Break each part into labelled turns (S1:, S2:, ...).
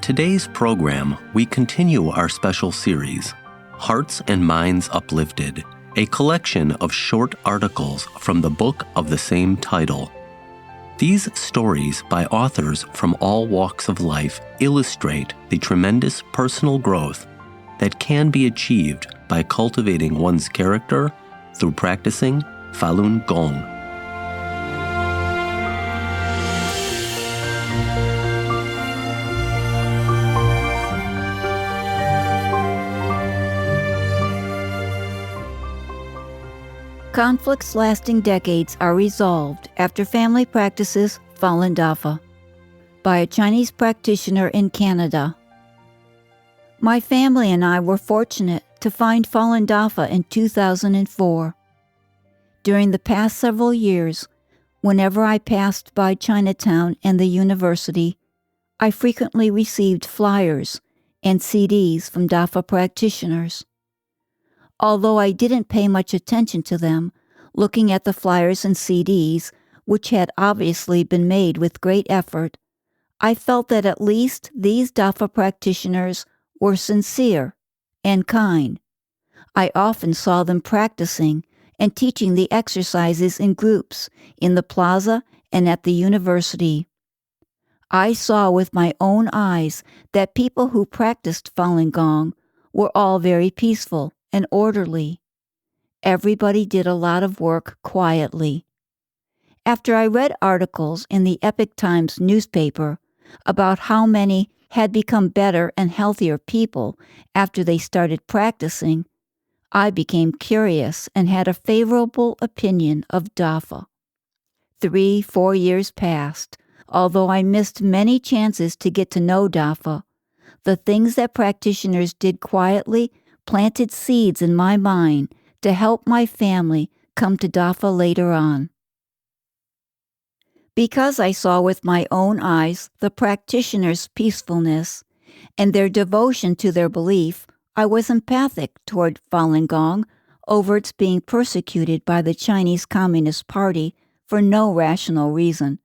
S1: today's program, we continue our special series, Hearts and Minds Uplifted, a collection of short articles from the book of the same title. These stories by authors from all walks of life illustrate the tremendous personal growth that can be achieved by cultivating one's character through practicing Falun Gong.
S2: Conflicts lasting decades are resolved after family practices Falun Dafa by a Chinese practitioner in Canada. My family and I were fortunate to find Falun Dafa in 2004. During the past several years, whenever I passed by Chinatown and the university, I frequently received flyers and CDs from Dafa practitioners. Although I didn't pay much attention to them, looking at the flyers and CDs, which had obviously been made with great effort, I felt that at least these Dafa practitioners were sincere and kind. I often saw them practicing and teaching the exercises in groups in the plaza and at the university. I saw with my own eyes that people who practiced Falun Gong were all very peaceful and orderly. Everybody did a lot of work quietly. After I read articles in the Epoch Times newspaper about how many had become better and healthier people after they started practicing, I became curious and had a favorable opinion of Dafa. 3-4 years passed. Although I missed many chances to get to know Dafa, the things that practitioners did quietly planted seeds in my mind to help my family come to Dafa later on. Because I saw with my own eyes the practitioners' peacefulness and their devotion to their belief, I was empathic toward Falun Gong over its being persecuted by the Chinese Communist Party for no rational reason.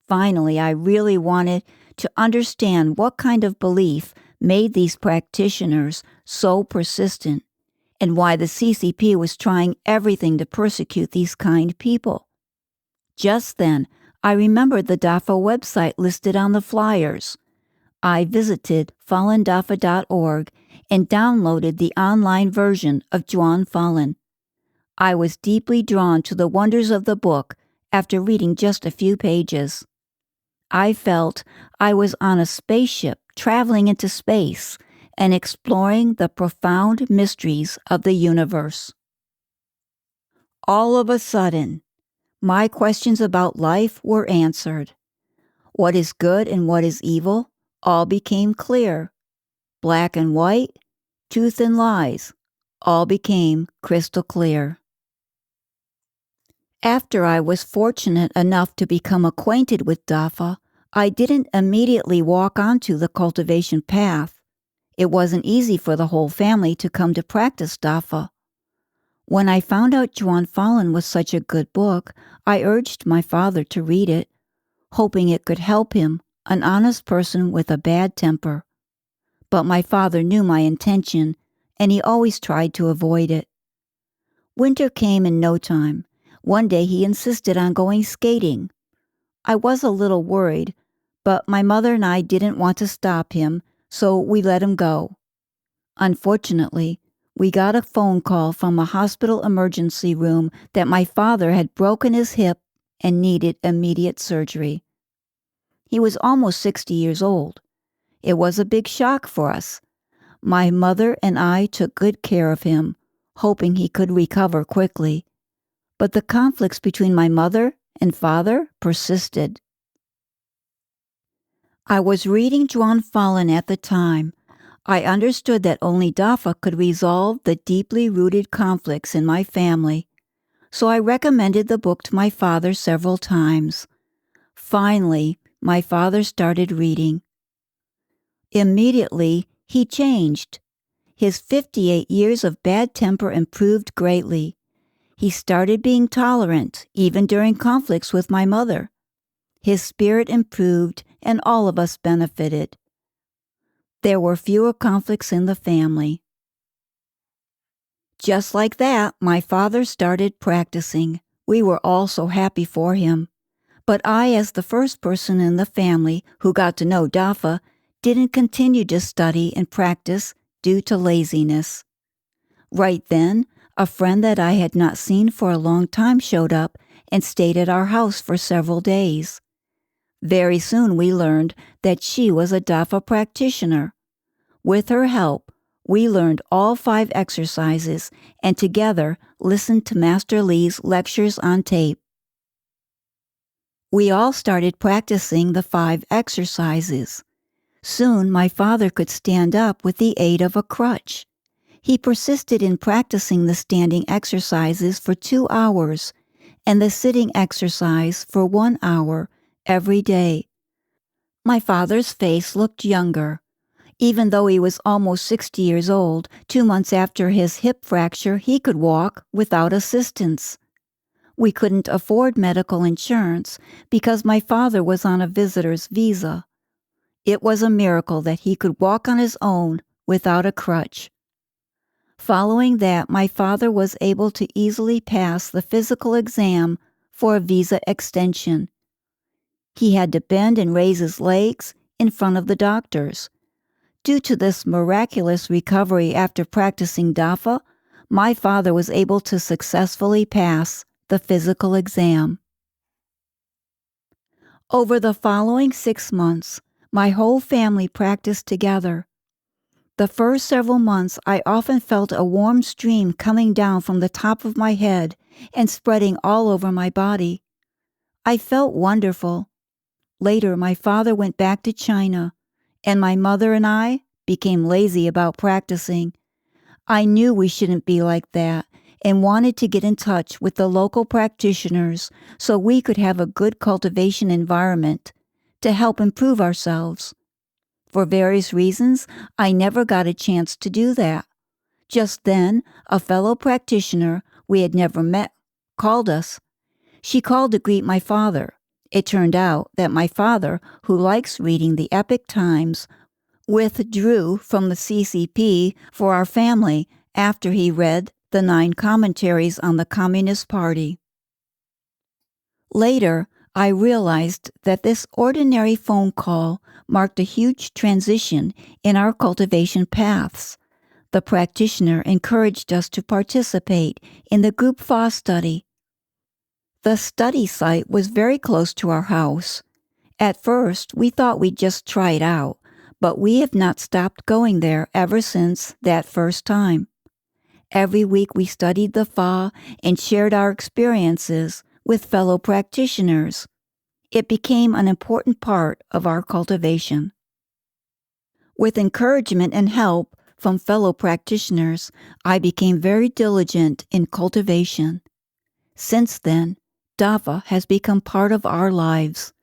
S2: Finally, I really wanted to understand what kind of belief made these practitioners so persistent and why the CCP was trying everything to persecute these kind people. Just then, I remembered the Dafa website listed on the flyers. I visited falundafa.org and downloaded the online version of Zhuan Falun. I was deeply drawn to the wonders of the book after reading just a few pages. I felt I was on a spaceship traveling into space and exploring the profound mysteries of the universe. All of a sudden, my questions about life were answered. What is good and what is evil all became clear. Black and white, truth and lies, all became crystal clear. After I was fortunate enough to become acquainted with Dafa, I didn't immediately walk onto the cultivation path. It wasn't easy for the whole family to come to practice Dafa. When I found out Zhuan Falun was such a good book, I urged my father to read it, hoping it could help him, an honest person with a bad temper. But my father knew my intention, and he always tried to avoid it. Winter came in no time. One day he insisted on going skating. I was a little worried, but my mother and I didn't want to stop him, so we let him go. Unfortunately, we got a phone call from a hospital emergency room that my father had broken his hip and needed immediate surgery. He was almost 60 years old. It was a big shock for us. My mother and I took good care of him, hoping he could recover quickly. But the conflicts between my mother and father persisted. I was reading Zhuan Falun at the time. I understood that only Dafa could resolve the deeply rooted conflicts in my family, so I recommended the book to my father several times. Finally, my father started reading. Immediately, he changed. His 58 years of bad temper improved greatly. He started being tolerant, even during conflicts with my mother. His spirit improved, and all of us benefited. There were fewer conflicts in the family. Just like that, my father started practicing. We were all so happy for him. But I, as the first person in the family who got to know Dafa, didn't continue to study and practice due to laziness. Right then, a friend that I had not seen for a long time showed up and stayed at our house for several days. Very soon we learned that she was a Dafa practitioner. With her help, we learned all 5 exercises and together listened to Master Lee's lectures on tape. We all started practicing the 5 exercises. Soon my father could stand up with the aid of a crutch. He persisted in practicing the standing exercises for 2 hours and the sitting exercise for 1 hour every day. My father's face looked younger. Even though he was almost 60 years old, 2 months after his hip fracture, he could walk without assistance. We couldn't afford medical insurance because my father was on a visitor's visa. It was a miracle that he could walk on his own without a crutch. Following that, my father was able to easily pass the physical exam for a visa extension. He had to bend and raise his legs in front of the doctors. Due to this miraculous recovery after practicing Dafa, my father was able to successfully pass the physical exam. Over the following 6 months, my whole family practiced together. The first several months, I often felt a warm stream coming down from the top of my head and spreading all over my body. I felt wonderful. Later, my father went back to China, and my mother and I became lazy about practicing. I knew we shouldn't be like that and wanted to get in touch with the local practitioners so we could have a good cultivation environment to help improve ourselves. For various reasons, I never got a chance to do that. Just then, a fellow practitioner we had never met called us. She called to greet my father. It turned out that my father, who likes reading the epic times, withdrew from the CCP for our family after he read the 9 commentaries on the Communist Party. Later, I realized that this ordinary phone call marked a huge transition in our cultivation paths. The practitioner encouraged us to participate in the group Fa study. The study site was very close to our house. At first, we thought we'd just try it out, but we have not stopped going there ever since that first time. Every week we studied the Fa and shared our experiences with fellow practitioners. It became an important part of our cultivation. With encouragement and help from fellow practitioners, I became very diligent in cultivation. Since then, Dafa has become part of our lives.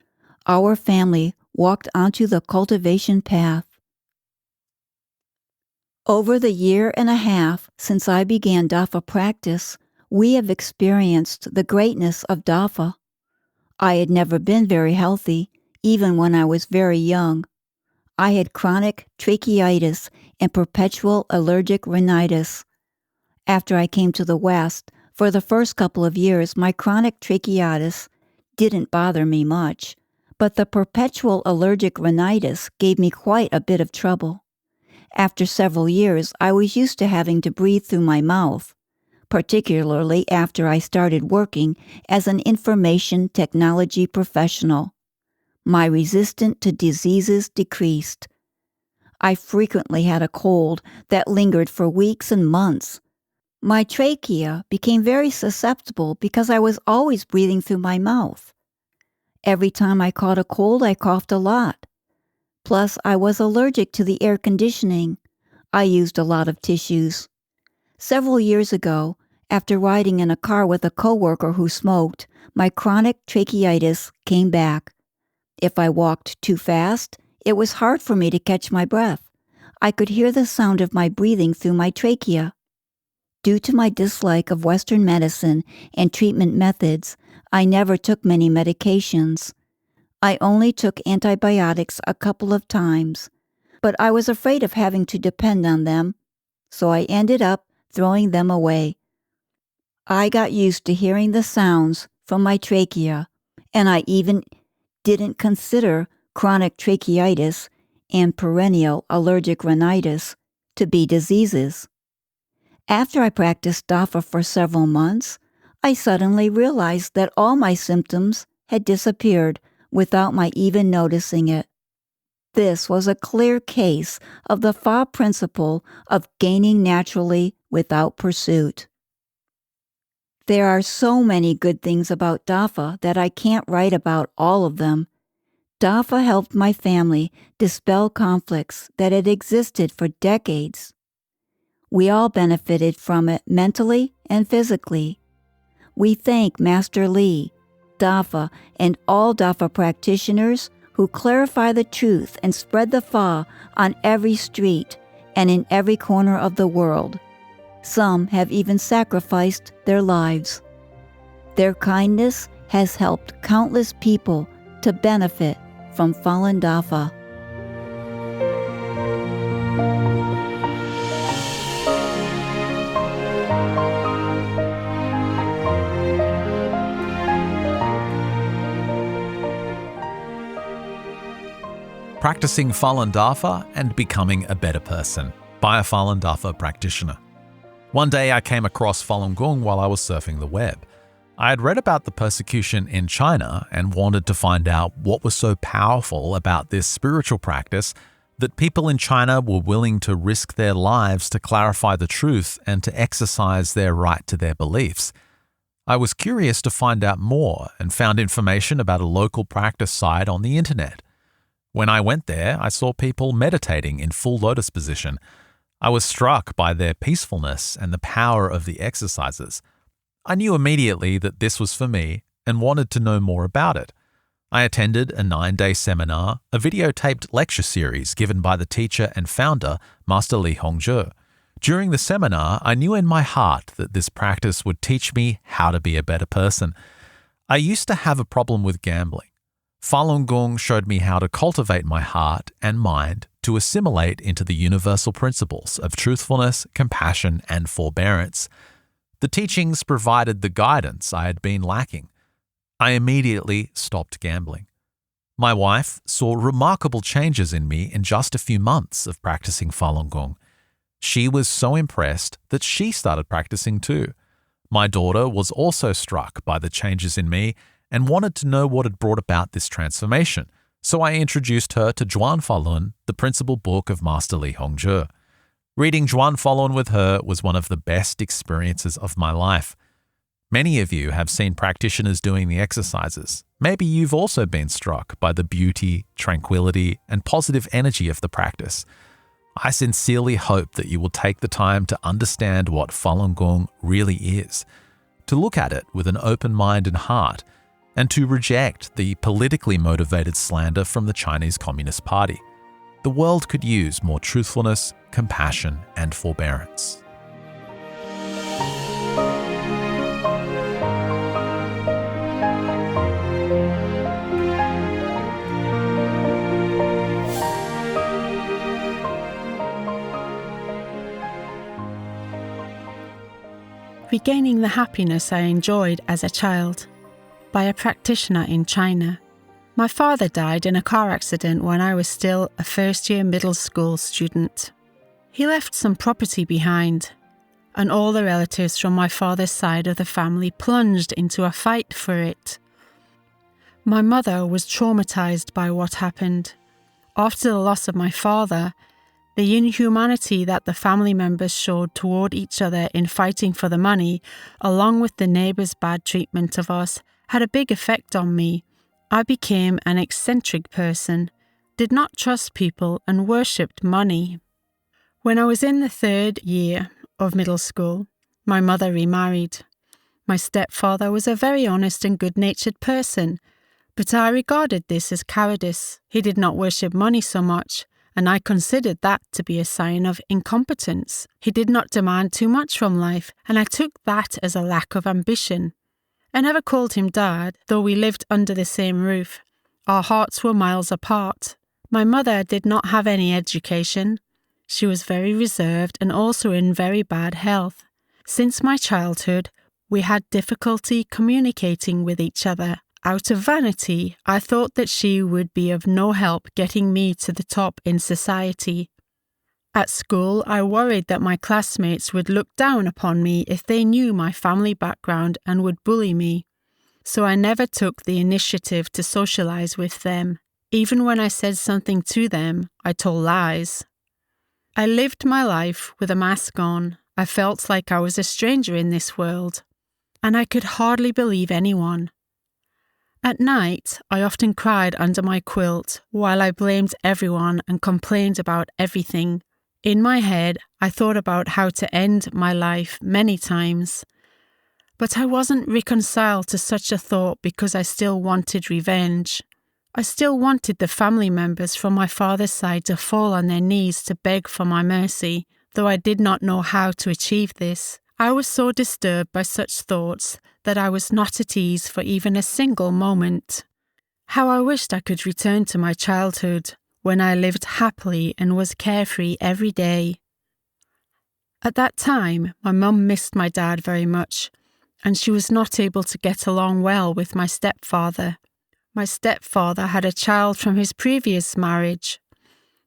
S2: Our family walked onto the cultivation path. Over the year and a half since I began Dafa practice, we have experienced the greatness of Dafa. I had never been very healthy, even when I was very young. I had chronic tracheitis and perpetual allergic rhinitis. After I came to the West, for the first couple of years, my chronic tracheitis didn't bother me much, but the perpetual allergic rhinitis gave me quite a bit of trouble. After several years, I was used to having to breathe through my mouth, particularly after I started working as an information technology professional. My resistance to diseases decreased. I frequently had a cold that lingered for weeks and months. My trachea became very susceptible because I was always breathing through my mouth. Every time I caught a cold, I coughed a lot. Plus, I was allergic to the air conditioning. I used a lot of tissues. Several years ago, after riding in a car with a coworker who smoked, my chronic tracheitis came back. If I walked too fast, it was hard for me to catch my breath. I could hear the sound of my breathing through my trachea. Due to my dislike of Western medicine and treatment methods, I never took many medications. I only took antibiotics a couple of times, but I was afraid of having to depend on them, so I ended up throwing them away. I got used to hearing the sounds from my trachea, and I even didn't consider chronic tracheitis and perennial allergic rhinitis to be diseases. After I practiced DAFA for several months, I suddenly realized that all my symptoms had disappeared without my even noticing it. This was a clear case of the Fa principle of gaining naturally without pursuit. There are so many good things about DAFA that I can't write about all of them. DAFA helped my family dispel conflicts that had existed for decades. We all benefited from it mentally and physically. We thank Master Lee, DAFA, and all DAFA practitioners who clarify the truth and spread the Fa on every street and in every corner of the world. Some have even sacrificed their lives. Their kindness has helped countless people to benefit from Falun Dafa.
S3: Practicing Falun Dafa and Becoming a Better Person by a Falun Dafa practitioner. One day I came across Falun Gong while I was surfing the web. I had read about the persecution in China and wanted to find out what was so powerful about this spiritual practice that people in China were willing to risk their lives to clarify the truth and to exercise their right to their beliefs. I was curious to find out more and found information about a local practice site on the internet. When I went there, I saw people meditating in full lotus position. I was struck by their peacefulness and the power of the exercises. I knew immediately that this was for me and wanted to know more about it. I attended a 9-day seminar, a videotaped lecture series given by the teacher and founder, Master Li Hongzhi. During the seminar, I knew in my heart that this practice would teach me how to be a better person. I used to have a problem with gambling. Falun Gong showed me how to cultivate my heart and mind to assimilate into the universal principles of truthfulness, compassion, and forbearance. The teachings provided the guidance I had been lacking. I immediately stopped gambling. My wife saw remarkable changes in me in just a few months of practicing Falun Gong. She was so impressed that she started practicing too. My daughter was also struck by the changes in me and wanted to know what had brought about this transformation, so I introduced her to Zhuan Falun, the principal book of Master Li Hongzhi. Reading Zhuan Falun with her was one of the best experiences of my life. Many of you have seen practitioners doing the exercises. Maybe you've also been struck by the beauty, tranquility, and positive energy of the practice. I sincerely hope that you will take the time to understand what Falun Gong really is, to look at it with an open mind and heart, and to reject the politically motivated slander from the Chinese Communist Party. The world could use more truthfulness, compassion, and forbearance.
S4: Regaining the happiness I enjoyed as a child, by a practitioner in China. My father died in a car accident when I was still a first-year middle school student. He left some property behind, and all the relatives from my father's side of the family plunged into a fight for it. My mother was traumatized by what happened. After the loss of my father, the inhumanity that the family members showed toward each other in fighting for the money, along with the neighbours' bad treatment of us, had a big effect on me. I became an eccentric person, did not trust people, and worshipped money. When I was in the 3rd year of middle school, my mother remarried. My stepfather was a very honest and good-natured person, but I regarded this as cowardice. He did not worship money so much, and I considered that to be a sign of incompetence. He did not demand too much from life, and I took that as a lack of ambition. I never called him Dad, though we lived under the same roof. Our hearts were miles apart. My mother did not have any education. She was very reserved and also in very bad health. Since my childhood, we had difficulty communicating with each other. Out of vanity, I thought that she would be of no help getting me to the top in society. At school, I worried that my classmates would look down upon me if they knew my family background and would bully me. So I never took the initiative to socialize with them. Even when I said something to them, I told lies. I lived my life with a mask on. I felt like I was a stranger in this world, and I could hardly believe anyone. At night, I often cried under my quilt while I blamed everyone and complained about everything. In my head, I thought about how to end my life many times. But I wasn't reconciled to such a thought because I still wanted revenge. I still wanted the family members from my father's side to fall on their knees to beg for my mercy, though I did not know how to achieve this. I was so disturbed by such thoughts that I was not at ease for even a single moment. How I wished I could return to my childhood, when I lived happily and was carefree every day. At that time, my mum missed my dad very much, and she was not able to get along well with my stepfather. My stepfather had a child from his previous marriage.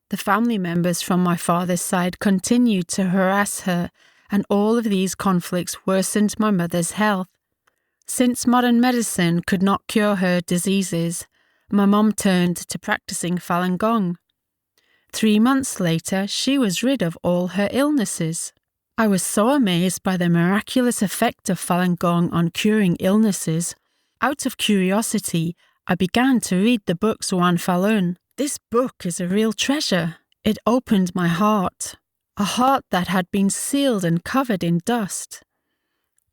S4: The family members from my father's side continued to harass her, and all of these conflicts worsened my mother's health. Since modern medicine could not cure her diseases, my mum turned to practicing Falun Gong. 3 months later, she was rid of all her illnesses. I was so amazed by the miraculous effect of Falun Gong on curing illnesses. Out of curiosity, I began to read the book Xuan Falun. This book is a real treasure. It opened my heart, a heart that had been sealed and covered in dust.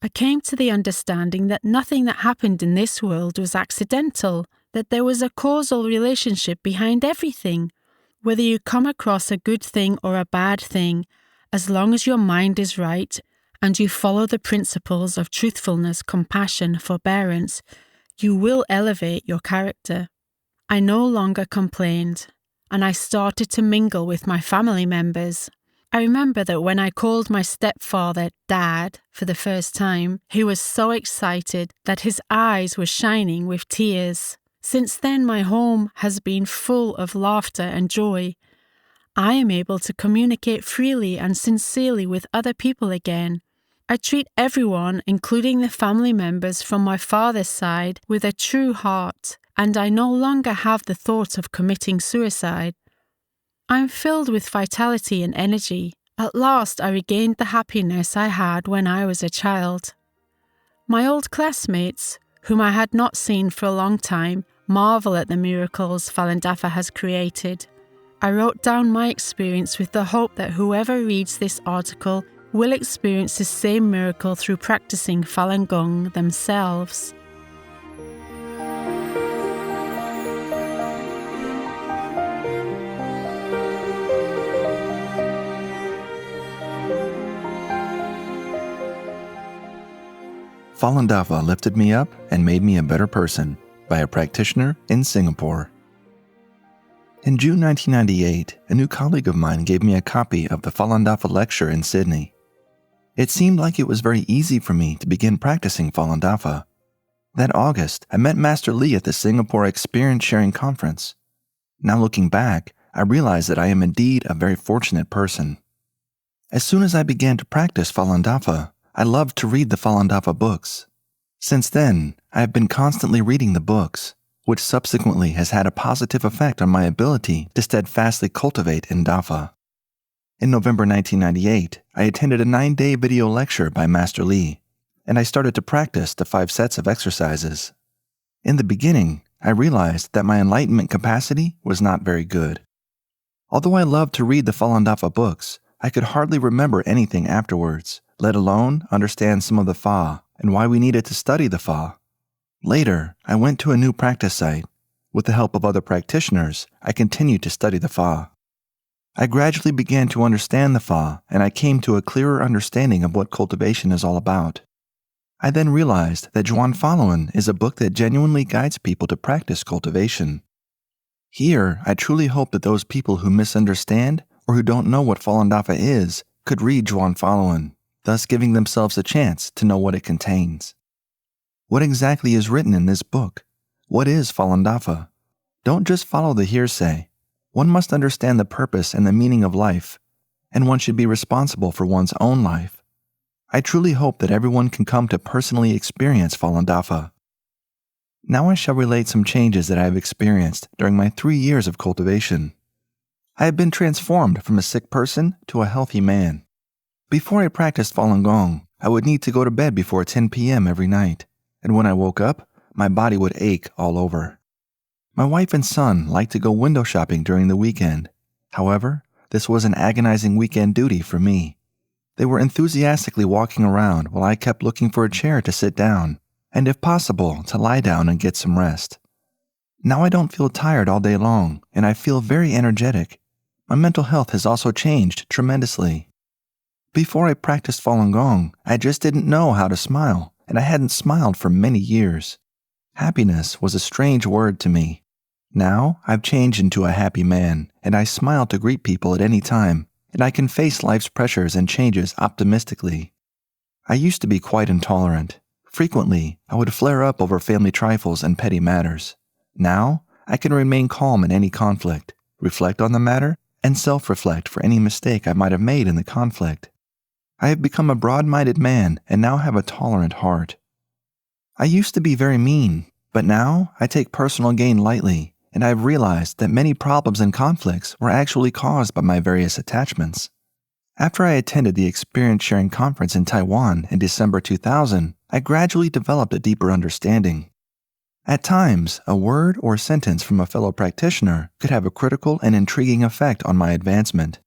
S4: I came to the understanding that nothing that happened in this world was accidental, that there was a causal relationship behind everything. Whether you come across a good thing or a bad thing, as long as your mind is right and you follow the principles of truthfulness, compassion, forbearance, you will elevate your character. I no longer complained, and I started to mingle with my family members. I remember that when I called my stepfather Dad for the first time, he was so excited that his eyes were shining with tears. Since then, my home has been full of laughter and joy. I am able to communicate freely and sincerely with other people again. I treat everyone, including the family members from my father's side, with a true heart, and I no longer have the thought of committing suicide. I am filled with vitality and energy. At last, I regained the happiness I had when I was a child. My old classmates, whom I had not seen for a long time, marvel at the miracles Falun Dafa has created. I wrote down my experience with the hope that whoever reads this article will experience the same miracle through practicing Falun Gong themselves.
S5: Falun Dafa lifted me up and made me a better person, by a practitioner in Singapore. In June 1998, a new colleague of mine gave me a copy of the Falun Dafa lecture in Sydney. It seemed like it was very easy for me to begin practicing Falun Dafa. That August, I met Master Lee at the Singapore Experience Sharing Conference. Now looking back, I realize that I am indeed a very fortunate person. As soon as I began to practice Falun Dafa, I loved to read the Falun Dafa books. Since then, I have been constantly reading the books, which subsequently has had a positive effect on my ability to steadfastly cultivate in Dafa. In November 1998, I attended a 9-day video lecture by Master Lee, and I started to practice the 5 sets of exercises. In the beginning, I realized that my enlightenment capacity was not very good. Although I loved to read the Falun Dafa books, I could hardly remember anything afterwards, let alone understand some of the Fa and why we needed to study the Fa. Later, I went to a new practice site. With the help of other practitioners, I continued to study the Fa. I gradually began to understand the Fa, and I came to a clearer understanding of what cultivation is all about. I then realized that Xuan Falun is a book that genuinely guides people to practice cultivation. Here, I truly hope that those people who misunderstand or who don't know what Falun Dafa is could read Zhuan Falun, thus giving themselves a chance to know what it contains. What exactly is written in this book? What is Falun Dafa? Don't just follow the hearsay. One must understand the purpose and the meaning of life, and one should be responsible for one's own life. I truly hope that everyone can come to personally experience Falun Dafa. Now I shall relate some changes that I have experienced during my 3 years of cultivation. I have been transformed from a sick person to a healthy man. Before I practiced Falun Gong, I would need to go to bed before 10 p.m. every night, and when I woke up, my body would ache all over. My wife and son liked to go window shopping during the weekend. However, this was an agonizing weekend duty for me. They were enthusiastically walking around while I kept looking for a chair to sit down, and if possible, to lie down and get some rest. Now I don't feel tired all day long, and I feel very energetic. My mental health has also changed tremendously. Before I practiced Falun Gong, I just didn't know how to smile, and I hadn't smiled for many years. Happiness was a strange word to me. Now, I've changed into a happy man, and I smile to greet people at any time, and I can face life's pressures and changes optimistically. I used to be quite intolerant. Frequently, I would flare up over family trifles and petty matters. Now, I can remain calm in any conflict, reflect on the matter, and self-reflect for any mistake I might have made in the conflict. I have become a broad-minded man and now have a tolerant heart. I used to be very mean, but now I take personal gain lightly, and I have realized that many problems and conflicts were actually caused by my various attachments. After I attended the Experience Sharing Conference in Taiwan in December 2000, I gradually developed a deeper understanding. At times, a word or sentence from a fellow practitioner could have a critical and intriguing effect on my advancement.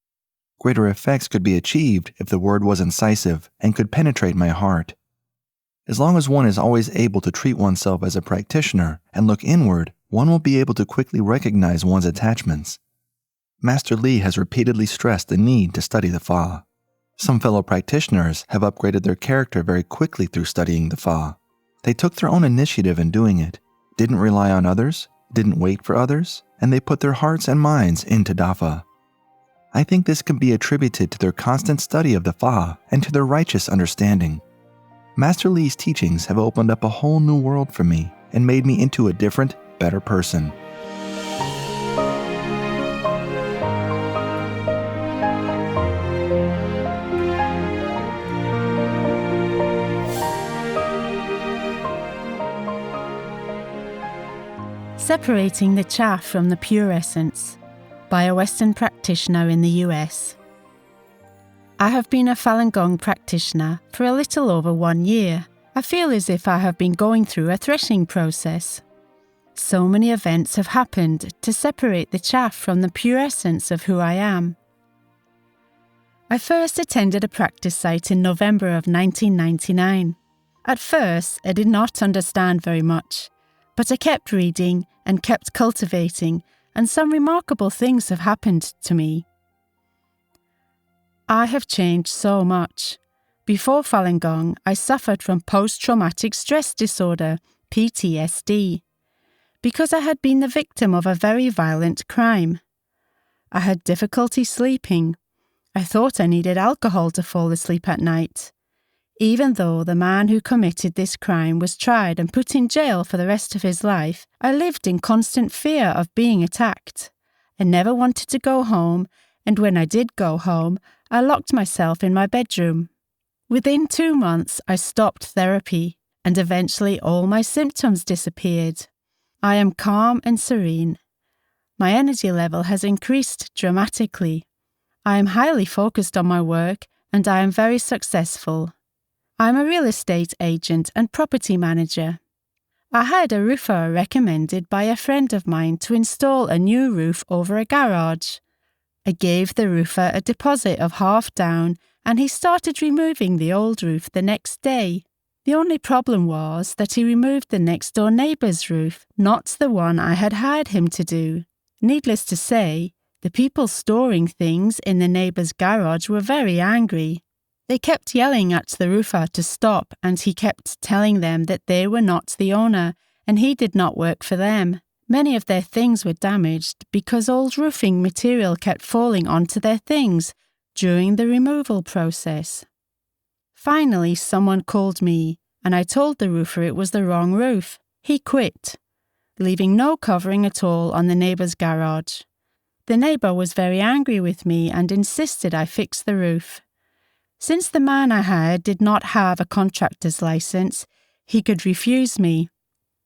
S5: Greater effects could be achieved if the word was incisive and could penetrate my heart. As long as one is always able to treat oneself as a practitioner and look inward, one will be able to quickly recognize one's attachments. Master Li has repeatedly stressed the need to study the Fa. Some fellow practitioners have upgraded their character very quickly through studying the Fa. They took their own initiative in doing it, didn't rely on others, didn't wait for others, and they put their hearts and minds into Dafa. I think this can be attributed to their constant study of the Fa and to their righteous understanding. Master Li's teachings have opened up a whole new world for me and made me into a different, better person.
S4: Separating the Chaff from the Pure Essence by a Western practitioner in the US. I have been a Falun Gong practitioner for a little over 1 year. I feel as if I have been going through a threshing process. So many events have happened to separate the chaff from the pure essence of who I am. I first attended a practice site in November of 1999. At first, I did not understand very much, but I kept reading and kept cultivating, and some remarkable things have happened to me. I have changed so much. Before Falun Gong, I suffered from post-traumatic stress disorder, PTSD, because I had been the victim of a very violent crime. I had difficulty sleeping. I thought I needed alcohol to fall asleep at night. Even though the man who committed this crime was tried and put in jail for the rest of his life, I lived in constant fear of being attacked. I never wanted to go home, and when I did go home, I locked myself in my bedroom. Within 2 months, I stopped therapy, and eventually all my symptoms disappeared. I am calm and serene. My energy level has increased dramatically. I am highly focused on my work, and I am very successful. I am a real estate agent and property manager. I had a roofer recommended by a friend of mine to install a new roof over a garage. I gave the roofer a deposit of half down, and he started removing the old roof the next day. The only problem was that he removed the next-door neighbour's roof, not the one I had hired him to do. Needless to say, the people storing things in the neighbour's garage were very angry. They kept yelling at the roofer to stop, and he kept telling them that they were not the owner and he did not work for them. Many of their things were damaged because old roofing material kept falling onto their things during the removal process. Finally, someone called me, and I told the roofer it was the wrong roof. He quit, leaving no covering at all on the neighbour's garage. The neighbour was very angry with me and insisted I fix the roof. Since the man I hired did not have a contractor's license, he could refuse me,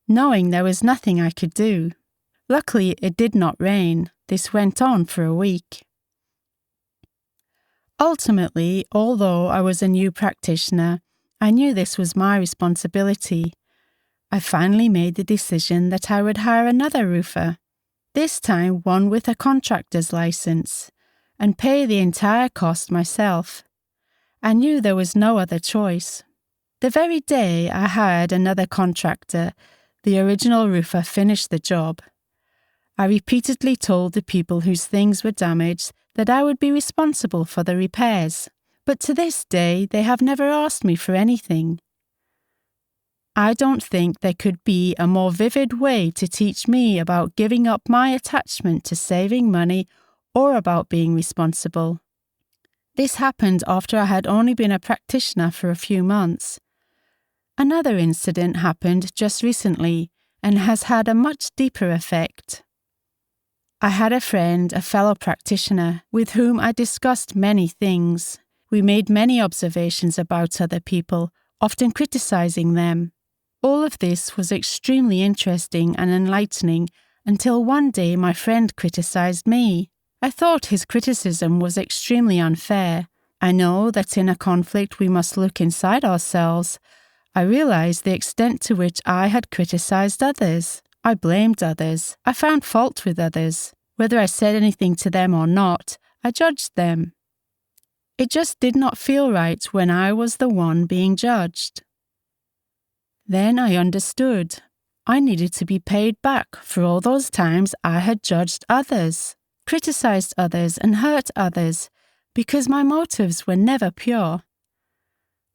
S4: knowing there was nothing I could do. Luckily, it did not rain. This went on for a week. Ultimately, although I was a new practitioner, I knew this was my responsibility. I finally made the decision that I would hire another roofer, this time one with a contractor's license, and pay the entire cost myself. I knew there was no other choice. The very day I hired another contractor, the original roofer finished the job. I repeatedly told the people whose things were damaged that I would be responsible for the repairs, but to this day they have never asked me for anything. I don't think there could be a more vivid way to teach me about giving up my attachment to saving money or about being responsible. This happened after I had only been a practitioner for a few months. Another incident happened just recently and has had a much deeper effect. I had a friend, a fellow practitioner, with whom I discussed many things. We made many observations about other people, often criticizing them. All of this was extremely interesting and enlightening until one day my friend criticized me. I thought his criticism was extremely unfair. I know that in a conflict we must look inside ourselves. I realized the extent to which I had criticized others. I blamed others. I found fault with others. Whether I said anything to them or not, I judged them. It just did not feel right when I was the one being judged. Then I understood. I needed to be paid back for all those times I had judged others, criticized others, and hurt others, because my motives were never pure.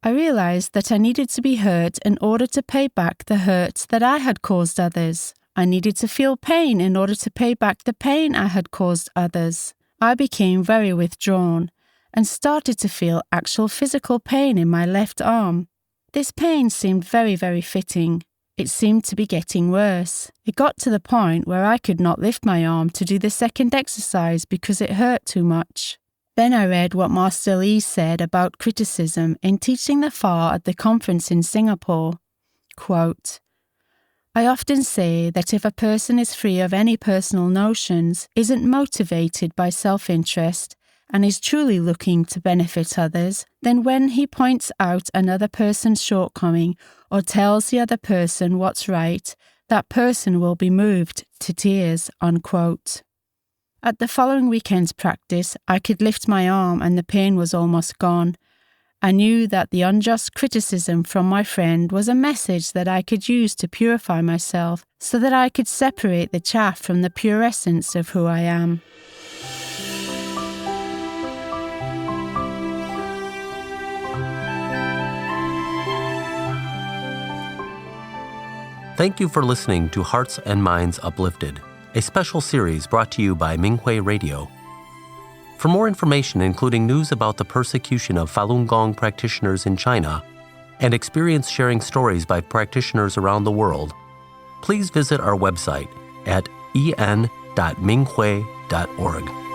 S4: I realized that I needed to be hurt in order to pay back the hurt that I had caused others. I needed to feel pain in order to pay back the pain I had caused others. I became very withdrawn and started to feel actual physical pain in my left arm. This pain seemed very, very fitting. It seemed to be getting worse. It got to the point where I could not lift my arm to do the second exercise because it hurt too much. Then I read what Master Lee said about criticism in Teaching the Fa at the conference in Singapore. Quote, I often say that if a person is free of any personal notions, isn't motivated by self-interest, and is truly looking to benefit others, then when he points out another person's shortcoming or tells the other person what's right, that person will be moved to tears. Unquote. At the following weekend's practice, I could lift my arm and the pain was almost gone. I knew that the unjust criticism from my friend was a message that I could use to purify myself so that I could separate the chaff from the pure essence of who I am.
S1: Thank you for listening to Hearts and Minds Uplifted, a special series brought to you by Minghui Radio. For more information, including news about the persecution of Falun Gong practitioners in China and experience sharing stories by practitioners around the world, please visit our website at en.minghui.org.